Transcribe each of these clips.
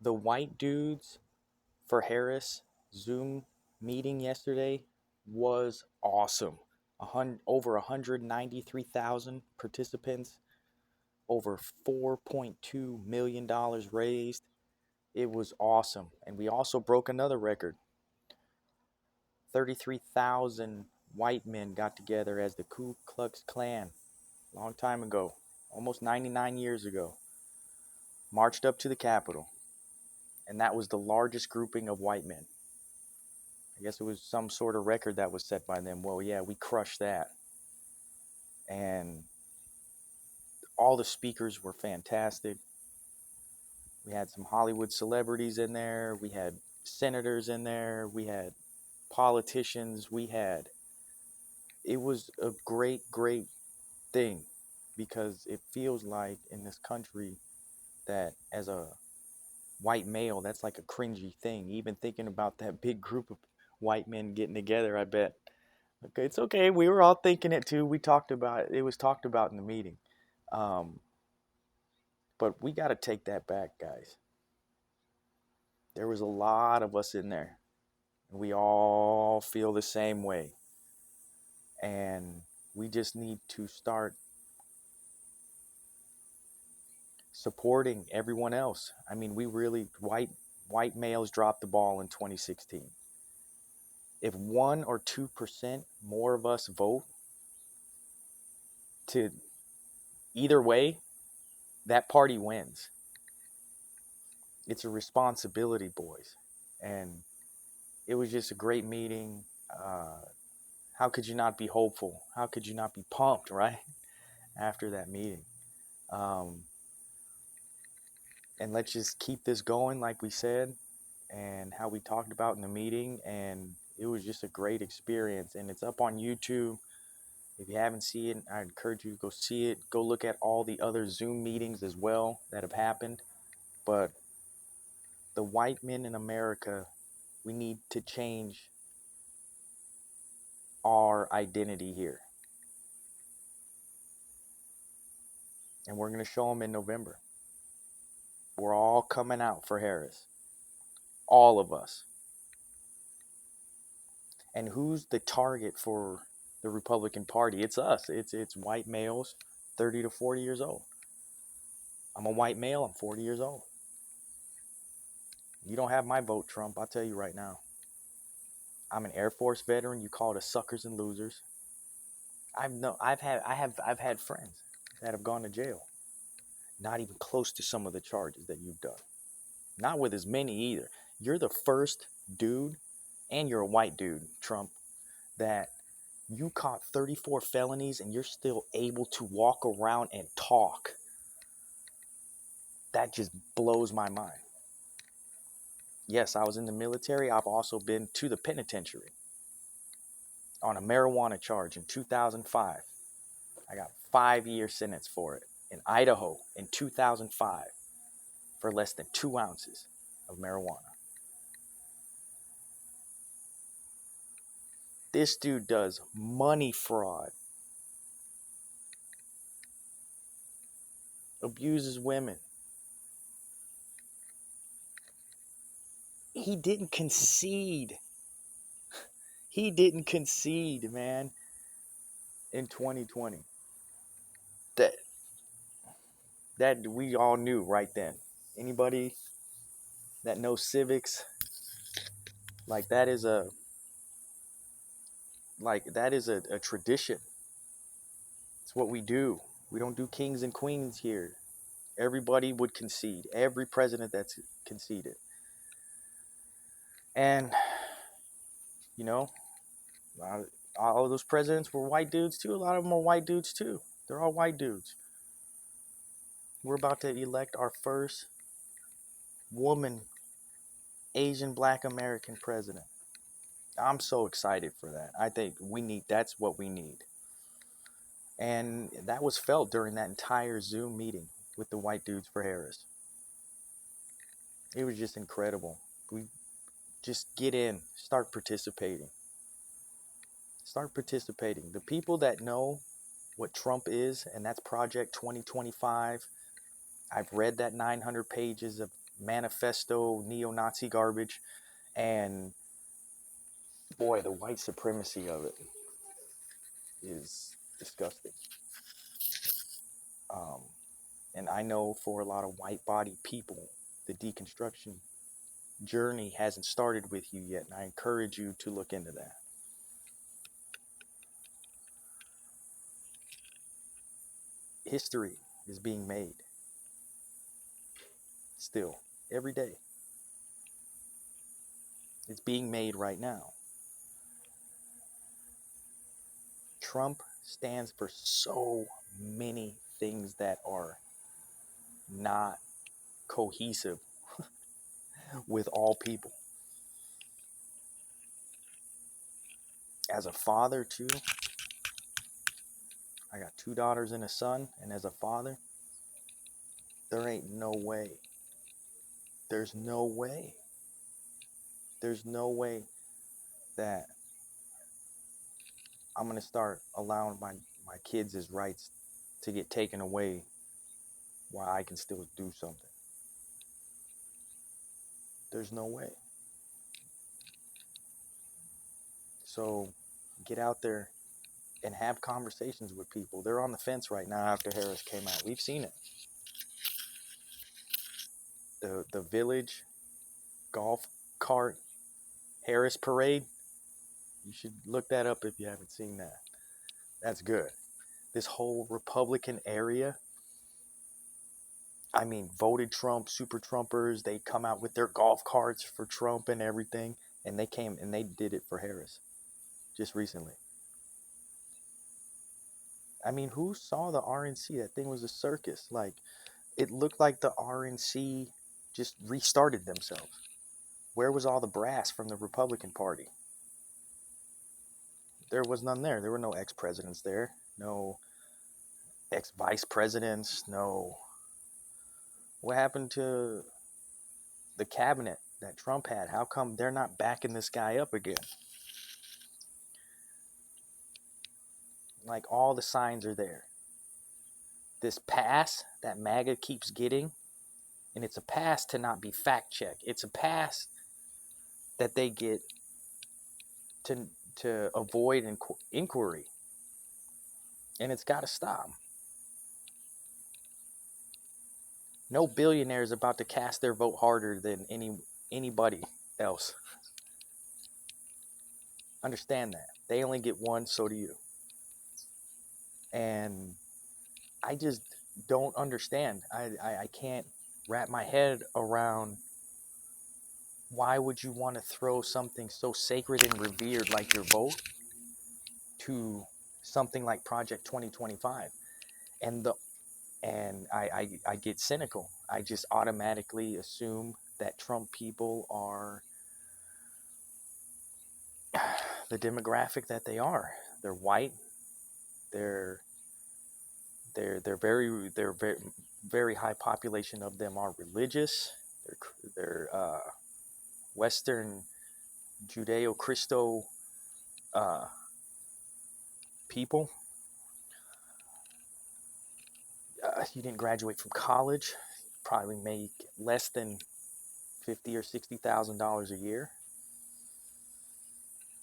The white dudes for Harris Zoom meeting yesterday was awesome. Over 193,000 participants, over $4.2 million raised. It was awesome. And we also broke another record. 33,000 white men got together as the Ku Klux Klan a long time ago, almost 99 years ago, marched up to the Capitol. And that was the largest grouping of white men. I guess it was some sort of record that was set by them. Well, yeah, we crushed that. And all the speakers were fantastic. We had some Hollywood celebrities in there. We had senators in there. We had politicians. It was a great, great thing, because it feels like in this country that as a white male, that's like a cringy thing. Even thinking about that big group of white men getting together, I bet. Okay, it's okay. We were all thinking it too. We talked about it. It was talked about in the meeting. Um, but we got to take that back, guys. There was a lot of us in there. And we all feel the same way. And we just need to start supporting everyone else. I mean, we really, white males dropped the ball in 2016. If 1 or 2% more of us vote to either way, that party wins. It's a responsibility, boys. And it was just a great meeting. How could you not be hopeful? How could you not be pumped, right? After that meeting. Um, and let's just keep this going, like we said, and how we talked about in the meeting. And it was just a great experience. And it's up on YouTube. If you haven't seen it, I encourage you to go see it. Go look at all the other Zoom meetings as well that have happened. But the white men in America, we need to change our identity here. And we're going to show them in November. We're all coming out for Harris. All of us. And who's the target for the Republican Party? It's us. It's white males 30 to 40 years old. I'm a white male. I'm 40 years old. You don't have my vote, Trump. I'll tell you right now. I'm an Air Force veteran. You call us suckers and losers. I've had friends that have gone to jail. Not even close to some of the charges that you've done. Not with as many either. You're the first dude, and you're a white dude, Trump, that you caught 34 felonies and you're still able to walk around and talk. That just blows my mind. Yes, I was in the military. I've also been to the penitentiary on a marijuana charge in 2005. I got a 5-year sentence for it in Idaho in 2005 for less than 2 ounces of marijuana. This dude does money fraud, abuses women. He didn't concede. He didn't concede, man, in 2020. That that we all knew right then. Anybody that knows civics, like that is a tradition. It's what we do. We don't do kings and queens here. Everybody would concede. Every president that's conceded. And you know, all of those presidents were white dudes too. A lot of them are white dudes too. They're all white dudes. We're about to elect our first woman, Asian Black American president. I'm so excited for that. I think that's what we need. And that was felt during that entire Zoom meeting with the white dudes for Harris. It was just incredible. We just get in, start participating. Start participating. The people that know what Trump is, and that's Project 2025. I've read that 900 pages of manifesto neo-Nazi garbage, and boy, the white supremacy of it is disgusting. And I know for a lot of white-bodied people, the deconstruction journey hasn't started with you yet, and I encourage you to look into that. History is being made still every day. It's being made right now. Trump stands for so many things that are not cohesive with all people. As a father too, I got 2 daughters and a son, and as a father, there ain't no way. There's no way that I'm going to start allowing my kids' rights to get taken away while I can still do something. There's no way. So get out there and have conversations with people. They're on the fence right now after Harris came out. We've seen it. The Village golf cart Harris parade. You should look that up if you haven't seen that. That's good. This whole Republican area, I mean, voted Trump, super Trumpers. They come out with their golf carts for Trump and everything. And they came and they did it for Harris just recently. I mean, who saw the RNC? That thing was a circus. Like, it looked like the RNC just restarted themselves. Where was all the brass from the Republican Party? There was none there. There were no ex-presidents there. No ex-vice presidents. No. What happened to the cabinet that Trump had? How come they're not backing this guy up again? Like, all the signs are there. This pass that MAGA keeps getting, and it's a pass to not be fact-checked. It's a pass that they get to avoid inquiry. And it's got to stop. No billionaire is about to cast their vote harder than anybody else. Understand that. They only get one, so do you. And I just don't understand. I can't wrap my head around why would you want to throw something so sacred and revered like your vote to something like Project 2025. And I get cynical. I just automatically assume that Trump people are the demographic that they are. They're white. They're very high population of them are religious. They're Western Judeo-Christo people. You didn't graduate from college, probably make less than $50,000 or $60,000 a year.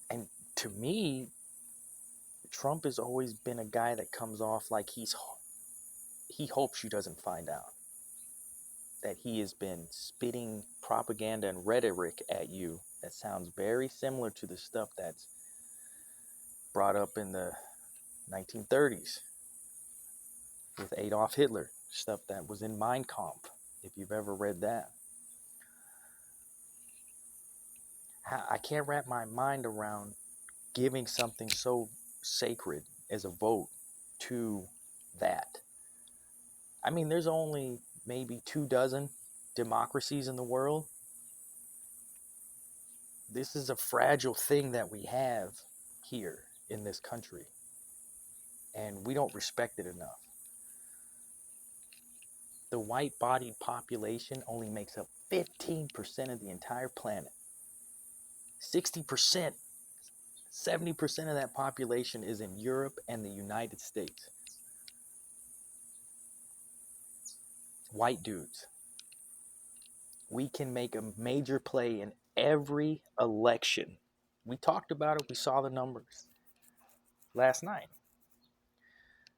And to me, Trump has always been a guy that comes off like he hopes you doesn't find out that he has been spitting propaganda and rhetoric at you that sounds very similar to the stuff that's brought up in the 1930s with Adolf Hitler, stuff that was in Mein Kampf, if you've ever read that. I can't wrap my mind around giving something so sacred as a vote to that. I mean, there's only maybe 24 democracies in the world. This is a fragile thing that we have here in this country, and we don't respect it enough. The white-bodied population only makes up 15% of the entire planet. 60%, 70% of that population is in Europe and the United States. White dudes. We can make a major play in every election. We talked about it. We saw the numbers last night.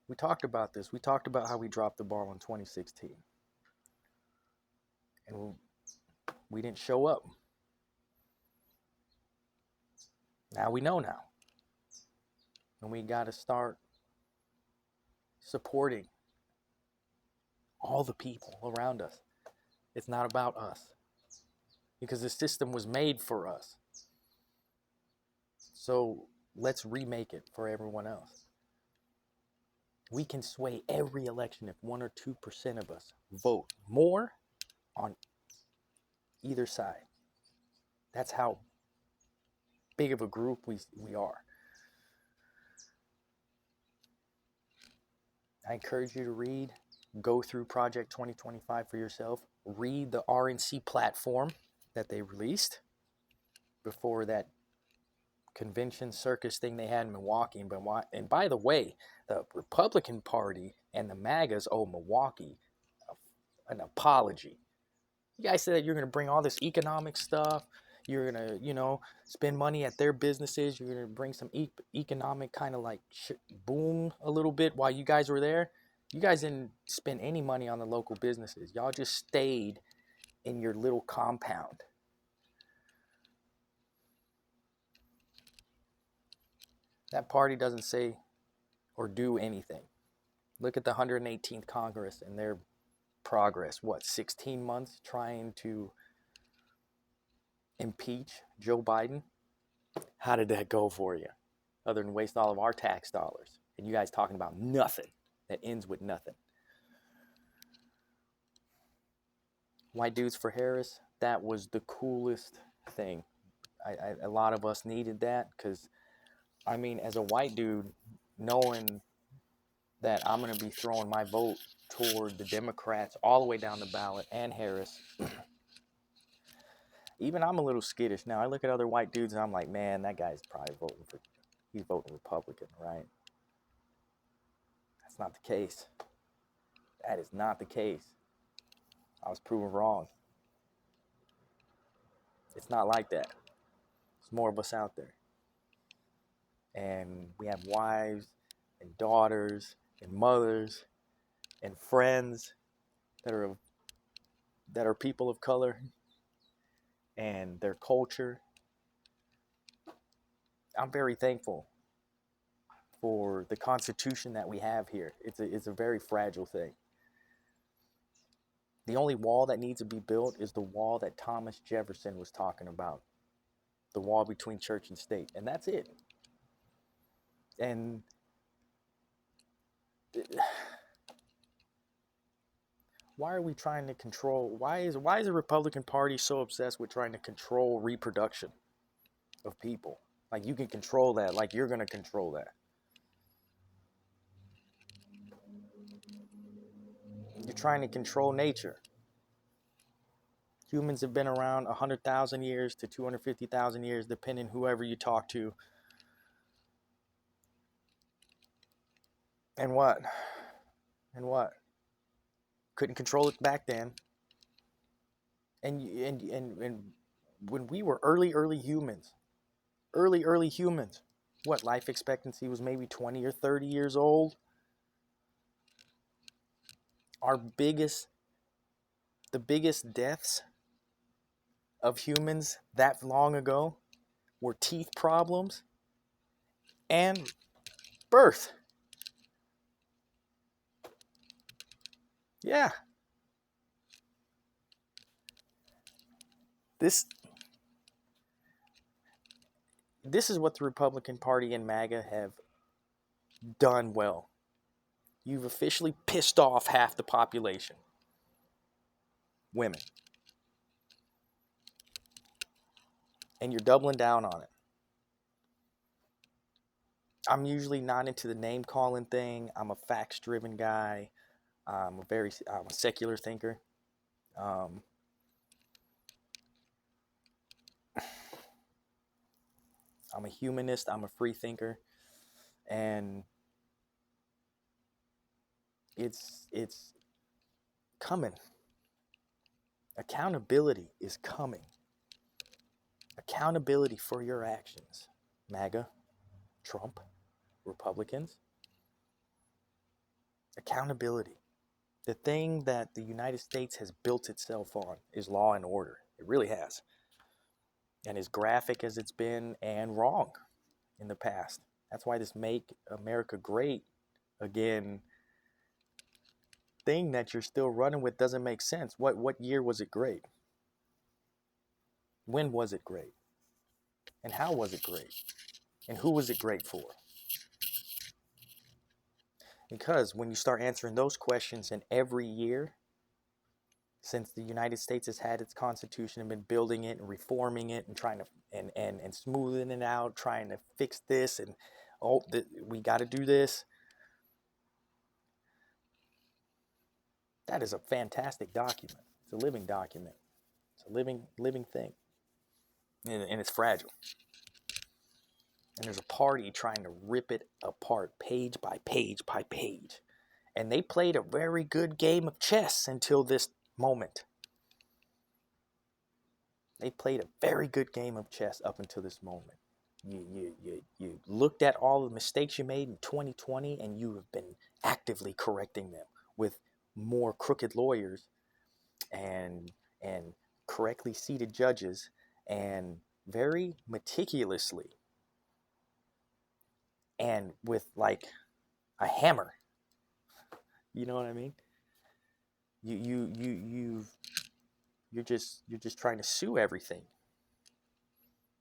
We talked about this. We talked about how we dropped the ball in 2016. And we didn't show up. Now we know now. And we got to start supporting all the people around us. It's not about us. Because the system was made for us. So let's remake it for everyone else. We can sway every election if 1 or 2% of us vote more on either side. That's how big of a group we are. I encourage you to read, go through Project 2025 for yourself, read the RNC platform that they released before that convention circus thing they had in Milwaukee. And by the way, the Republican Party and the MAGAs owe Milwaukee an apology. You guys said that you're going to bring all this economic stuff. You're going to, spend money at their businesses. You're going to bring some economic kind of like boom a little bit while you guys were there. You guys didn't spend any money on the local businesses. Y'all just stayed in your little compound. That party doesn't say or do anything. Look at the 118th Congress and their progress. 16 months trying to impeach Joe Biden? How did that go for you? Other than waste all of our tax dollars. And you guys talking about nothing that ends with nothing. White dudes for Harris, that was the coolest thing. A lot of us needed that because, as a white dude, knowing that I'm going to be throwing my vote toward the Democrats all the way down the ballot and Harris, even I'm a little skittish now. I look at other white dudes and I'm like, man, that guy's probably he's voting Republican, right? That's not the case. That is not the case. I was proven wrong. It's not like that. There's more of us out there. And we have wives and daughters and mothers and friends that are people of color and their culture. I'm very thankful for the Constitution that we have here. It's a very fragile thing. The only wall that needs to be built is the wall that Thomas Jefferson was talking about. The wall between church and state. And that's it. And why are we trying to control? Why is the Republican Party so obsessed with trying to control reproduction of people? Like you can control that, like you're going to control that. You're trying to control nature. Humans have been around 100,000 years to 250,000 years, depending whoever you talk to. And what? Couldn't control it back then. And when we were early humans, what life expectancy was maybe 20 or 30 years old. The biggest deaths of humans that long ago were teeth problems and birth. Yeah. This is what the Republican Party and MAGA have done well. You've officially pissed off half the population. Women. And you're doubling down on it. I'm usually not into the name calling thing. I'm a facts driven guy. I'm a secular thinker. I'm a humanist. I'm a free thinker. And it's coming. Accountability is coming. Accountability for your actions. MAGA, Trump, Republicans. Accountability. The thing that the United States has built itself on is law and order. It really has. And as graphic as it's been and wrong in the past. That's why this Make America Great Again thing that you're still running with doesn't make sense. What year was it great? When was it great? And how was it great? And who was it great for? Because when you start answering those questions in every year, since the United States has had its constitution and been building it and reforming it and trying to and smoothing it out, trying to fix this and we got to do this. That is a fantastic document. It's a living document. It's a living thing. And it's fragile. And there's a party trying to rip it apart page by page by page. And they played a very good game of chess until this moment. They played a very good game of chess up until this moment. You looked at all the mistakes you made in 2020 and you have been actively correcting them with more crooked lawyers and correctly seated judges and very meticulously and with like a hammer. You know what I mean? You're just trying to sue everything.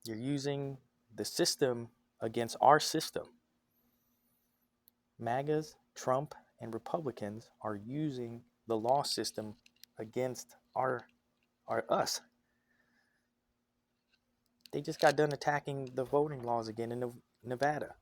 You're using the system against our system. MAGAs, Trump, and Republicans are using the law system against us. They just got done attacking the voting laws again in Nevada.